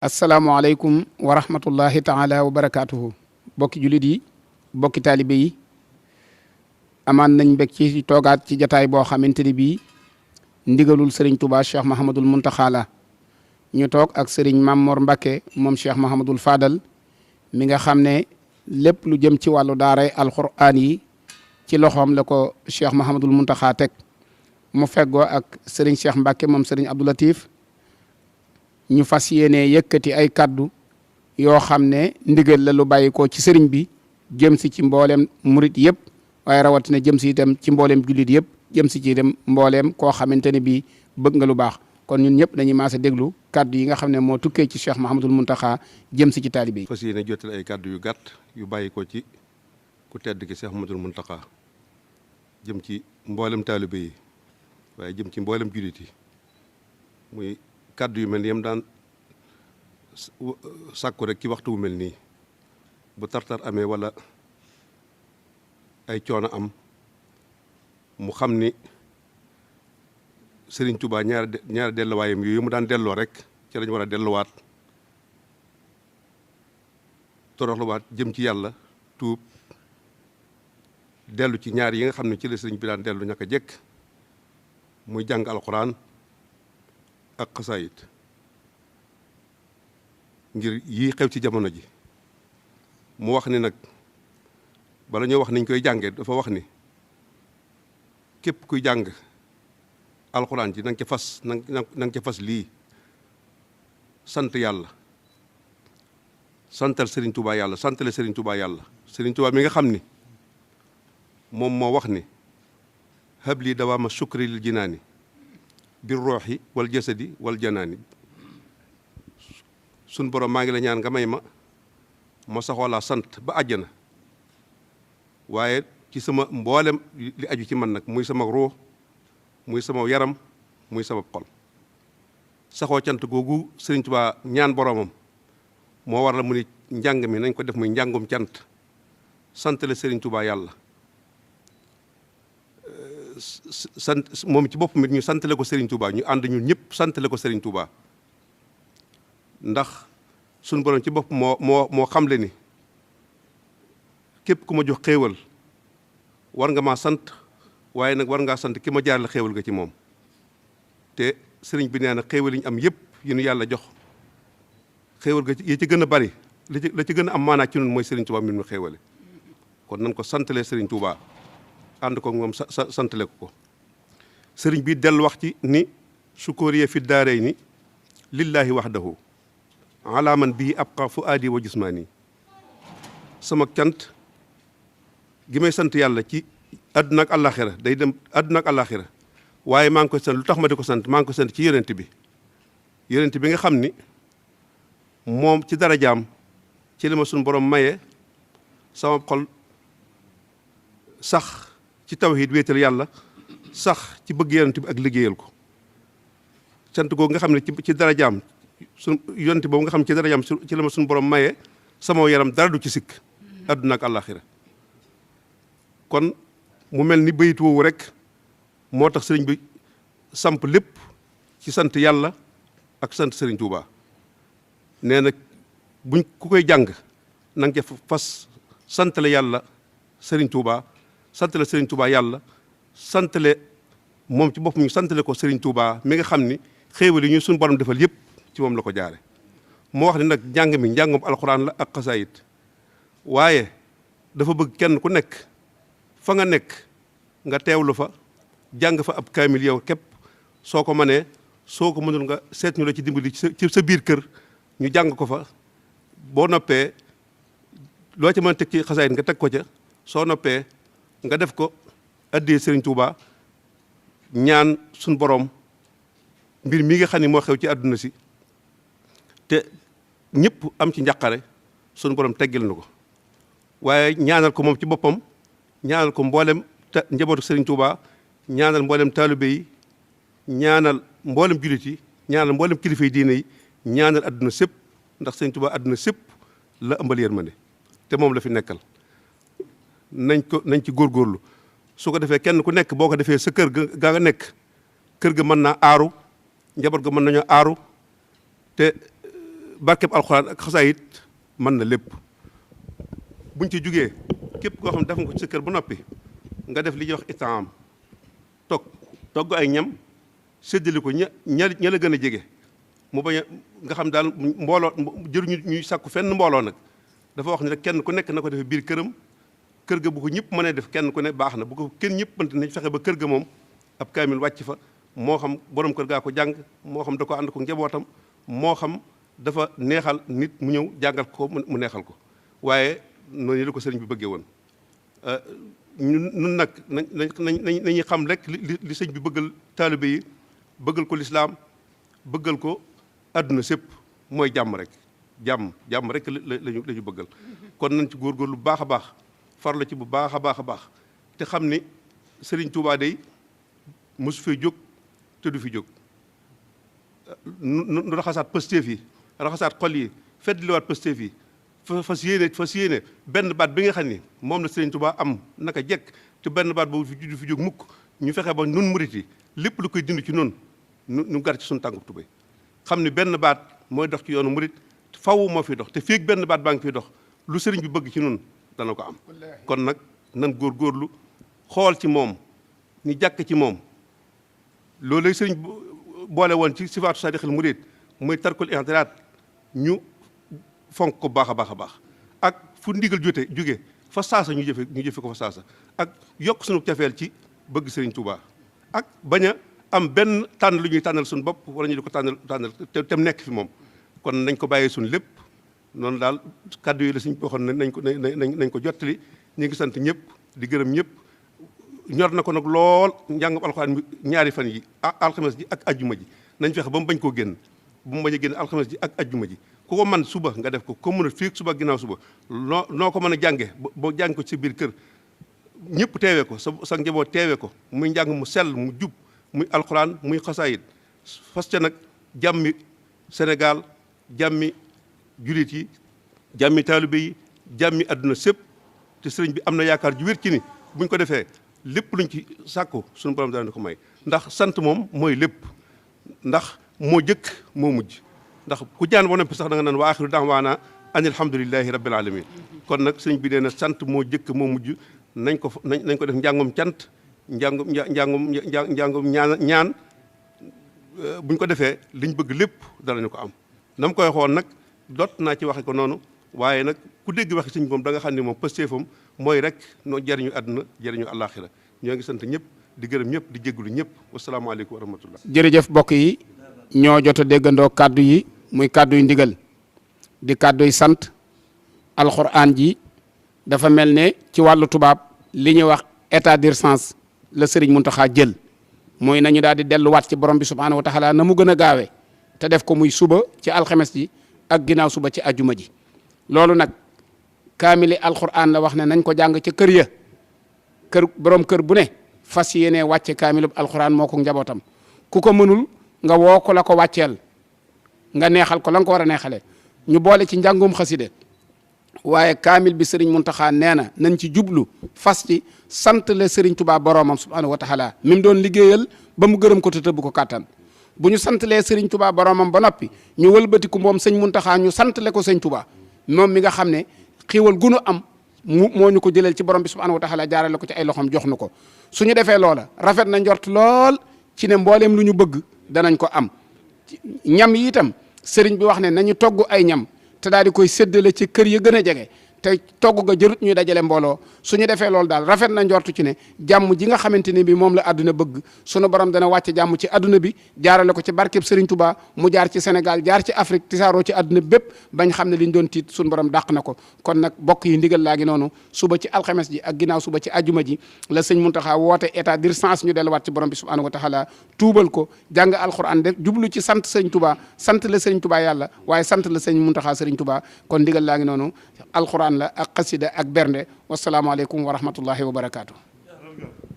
asalaamualeykum wa rahmatullahi taala wa barakaatuhu bokki jullit yi bokki taalibe yi amaan nañ mbég ci toogaat ci jataay boo xamante ni bii ndigalul sëriñ Touba Cheikh Mahamadul Muntaxa la ñu toog ak sëriñ Mamor Mbakke moom Cheikh Mahamadul Fadal mi nga xam ne lépp lu jëm ci wàllu daaray alquran yi ci loxoom la ko Cheikh Mahamadul Muntaxa teg mu feggoo ak sëriñ Cheikh Mbakke moom sëriñ Abdou Latif ñu fas yéene yëkkati ay kaddu yoo xam ne ndigal la lu bàyyi ko ci sëriñ bi jëm si ci mboolem murit yëpp waaye rawatina jëm si itam ci mboolem jullit yëpp jëm si ci itam mbooleem koo xamante ne bii bëgg nga lu baax kon ñun ñëpp dañuy maase déglu kaddu yi nga xam ne moo tukkee ci Cheikh Mahamadul Muntaxa jëm si ci taalibe yi. fas yéene jottali ay kaddu yu gàtt yu bàyyi ko ci ku tedd ki Cheikh Mahamadul Muntaxa jëm ci mboolem taalibe yi waaye jëm ci mboolem jullit yi muy kaddu yu mel ni yam daan sàkku rek ci waxtu wu mel nii bu tartar amee wala ay coono am mu xam ni Serigne Touba ñaari delluwaayam yooyu mu daan delloo rek ci lañu war a delluwaat toroxluwaat jëm ci yàlla tuub dellu ci ñaar yi nga xam ne ci la sëriñ bi daan dellu ñaka jekk muy jàng alxuraan ak xasaayit ngir yii xew ci jamono ji mu wax ni nag bala ñoo wax niñ koy jàngee dafa wax ni képp kuy jàng alxuraan ji na nga ca fas lii sant yàlla santal Serigne Touba yàlla santale Serigne Touba yàlla Serigne Touba mi nga xam ni moom moo wax ni habli dawaama sukri lil jinaani bir rooxi wal jasadi wal janaani sun borom maa ngi la ñaan nga may ma saxoolaa sant ba àjjana waaye ci sama mboolem li aju ci man nag muy sama ruux muy sama yaram muy sama xol saxoo cant googu Sëriñ Tuubaa ñaan boromam moo war la mu ni njàng mi nañ ko def muy njàngum cant santale Sëriñ Tuubaa yàlla sant moom ci boppam it ñu santale ko Serigne Touba ñu ànd ñun ñëpp santale ko Serigne Touba ndax suñu borom ci bopp moo xamle ni képp ku ma jox xéewal war nga maa sant waaye nag war ngaa sant ki ma jaar la xéewal nga ci moom te Serigne bi nee na xéewal yi ñu am yëpp yu nu yàlla jox xéewal ga yi ci gën a bari la ci gën a am maanaa ci ñun mooy Serigne Touba mi nu xéewale kon nañ ko santalee Serigne Touba ànd ko moom santale ko sëriñ bi dellu wax ci ni sukóoriye fi daarey ni lillahi wahdahu ala man bii abqa fuaadi wa jismaani sama cant gi may sant yàlla ci àdduna ak àllaaxira day dem àdduna ak àllaaxira waaye maa ngi koy sant lu tax ma di ko sant maa ngi ko sant ci yonent bi nga xam ni moom ci darajaam ci li ma suñu borom maye sama xol sax ci tawhid wéetal yàlla sax ci bëgg yonent bi ak liggéeyal ko sant googu nga xam ne ci darajaam suñ yonent boobu nga xam ne ci darajaam ci la ma suñu borom maye sama yaram dara du ci sikk àdduna ak àllaaxira kon mu mel ni bayit woowu rek moo tax sëriñ bi samp lépp ci sant yàlla ak sant sëriñ Touba nee na buñ ku koy jàng na nga ca fas santale yàlla sëriñ Touba santale Serigne Touba yàlla santale moom ci bopp ñu santale ko Serigne Touba mi nga xam ni xéewal yi ñu suñu borom defal yëpp ci moom la ko jaare moo wax ni nag njàng mi njàngum alxuraan la ak xasaayit waaye dafa bëgg kenn ku nekk fa nga nekk nga teewlu fa jàng fa ab kaamil yow képp soo ko mënee soo ko mënul nga seet ñu la ci dimbali ci sa biir kër ñu jàng ko fa boo noppee loo ci mën a teg ci xasaayit nga teg ko ca soo noppee nga def ko addee Serigne Touba ñaan suñ borom mbir mi nga xam ne moo xew ci àdduna si te ñëpp am ci njàqare suñ borom teggil na ko waaye ñaanal ko moom ci boppam ñaanal ko mboolem njabootu Serigne Touba ñaanal mboolem taalibe yi ñaanal mboolem jullit yi ñaanal mboolem kilifa yi diine yi ñaanal àdduna sépp ndax Serigne Touba àdduna sépp la ëmbal yërmande te moom la fi nekkal nañ ci góorgóorlu su ko defee kenn ku nekk boo ko defee sa kër ga nga nekk kër ga mën naa aaru njaboot ga mën nañoo aaru te barkeb alxuraan ak xasaayit mën na lépp. buñ ci jugee képp koo xam ne def nga ko ci sa kër ba noppi nga def li ñuy wax itaam togg ay ñam séddale ko ña la gën a jege mu bañ a nga xam daal mbooloo jëruñu ñuy sàkku fenn mbooloo nag dafa wax ne rek kenn ku nekk na ko defee biir këram. kër ga bu ko ñëpp mënee def kenn ku ne baax na bu ko kenn ñëpp mënte nañ fexe ba kër ga moom ab kaamil wàcc fa moo xam borom kër gaa ko jàng moo xam da ko ànd ko njabootam moo xam dafa neexal nit mu ñëw jàngal ko mu neexal ko waaye noonu la ko sëriñ bi bëggee woon. ñun nag nañuy xam rek li sëñ bi bëggal taalibe yi bëggal ko lislaam bëggal ko àdduna sépp mooy jàmm rek jàmm rek la ñu bëggal. kon nañ ci góorgóorlu bu baax a baax farlu ci bu baax a baax te xam ni Serigne Touba day mosu fee jóg te du fi jóg nu raxasaat pësteef yi raxasaat xol yi feddliwaat pësteef yi fas yéene benn baat bi nga xam ni moom la Serigne Touba am naka jekk te benn baat boobu du fi jóg mukk ñu fexe ba nun murit yi lépp lu koy dindi ci noonu ñu gar ci suñu tànku tubéy xam ni benn baat mooy dox ci yoonu murit faw moo fi dox te fii ak benn baat baa ngi fiy dox lu sëriñ bi bëgg ci noonu dana ko am. kon nag nan góorgóorlu xool ci moom ñu jàkk ci moom loolu lay sëriñ boole woon ci sifaatu saadixil murid muy tarkul i'tiraad ñu fonk ko baax a baax ak fu ndigal jóge fa saasa ñu jëfe ko fa saasa ak yokk suñu cafeel ci bëgg sëriñ Touba ak bañ a am benn tànn lu ñuy tànnal suñu bopp wala ñu di ko tànnal te mu nekk fi moom kon nañ ko bàyyee suñu lépp. noonu daal kàddu yi la suñ waxoon ne nañ ko jottali ñu ngi sant ñëpp di gërëm ñëpp ñor na ko nag lool njàngam alxuraan ñaari fan yi alxames ji ak ajjuma ji nañ fexe ba mu bañ koo génn ba mu bañ a génn alxames ji ak ajjuma ji ku ko man suba nga def ko mën a fii suba ginnaaw suba noo ko mën a jànge boo jàng ko ci sa biir kër ñëpp teewee ko sa njaboot teewee ko muy njàng mu sell mu jub muy alxuraan muy xasaayit fas ca nag jàmmi Sénégal jàmmi julit yi jàmmi taalibe yi jàmmi àdduna sépp te sëriñ bi am na yaakaar ju wér ci ni buñ ko defee lépp luñ ci sàkku suñu borom dana ko may ndax sant moom mooy lépp ndax moo jëkk moo mujj ndax ku jaan ba noppi sax da nga naan wa axiru da'waana an alhamdulillahi rabbil alamin kon nag sëriñ bi nee na sant moo jëkk moo mujj nañ ko def njàngum cant njàngum ñaan buñ ko defee liñ bëgg lépp danañu ko am na mu koy xoon nag dot naa ci waxe ko noonu waaye nag ku dégg waxe sëñ moom da nga xam ne moom pëstéefam mooy rek noo jariñu àdduna jariñu àllaaxira ñoo ngi sant ñëpp di gërëm ñëpp di jégalu ñëpp wasalaamaaleykum wa rahmatullah. jërëjëf mbokk yi ñoo jot a déggandoo kàddu yi muy kàddu yu ndigal di kàddu yi sant alxuraan ji dafa mel ne ci wàllu tubaab li ñuy wax état d'urgence la Sëriñ Muntaxa jël mooy nañu daal di delluwaat ci borom bi subhaanahu wa taala na mu gën a gaawee te def ko muy suba ci alxames ji ak ginnaaw suba ci ajuma ji loolu nag kaamili alxuraan la wax ne nañ ko jàng ca kër ya kër borom kër bu ne fas yéene wàcce kaamilu alxuraan moo ko njabootam ku ko mënul nga woo ko la ko wàcceel nga neexal ko la nga ko war a neexale ñu boole ci njàngum xaside waaye kaamil bi Serigne Mountakha nee na nañ ci jublu fas ci sant le Serigne Touba boromam subhanahu wa taala mi mu doon liggéeyal ba mu gërëm ko te tëbb ko kàttan bu ñu santalee Serigne Touba boromam ba noppi ñu wëlbatiku moom sëñ Mountakha ñu santale ko sëñ Touba moom mi nga xam ne xiiwal gunu am moo ñu ko jëleel ci borom bi subhanahu wa taala jaarale ko ci ay loxoom jox nu ko suñu defee loola rafet na njort lool ci ne mbooleem lu ñu bëgg danañ ko am ñam yi itam Serigne bi wax ne nañu togg ay ñam te daal di koy séddale ci kër ya gën a jege te togg ga jërut ñuy dajale mbooloo suñu defee loolu daal rafet na njortu ci ne jàmm ji nga xamante ne bi moom la àdduna bëgg sunu borom dana wàcce jàmm ci àdduna bi jaarale ko ci barkeb Serigne Touba mu jaar ci Sénégal jaar ci Afrique tisaaroo ci àdduna bépp bañ xam ne liñ doon tiit sunu borom dàq na ko kon nag bokk yi ndigal laa ngi noonu suba ci alxames ji ak ginnaaw suba ci ajuma ji la sëñ Mountakha woote état d'urgence ñu delluwaat ci borom bi subhanahu wa taala tuubal ko jàng alxuraan def jublu ci sant sëñ Touba sant la sëñ Touba yàlla waaye sant la sëñ Mountakha Serigne Touba kon ndigal laa ngi noonu alxuraan la ak xasida ak bernde wasalaamaaleykum wa rahmatullahi wa barakaatu.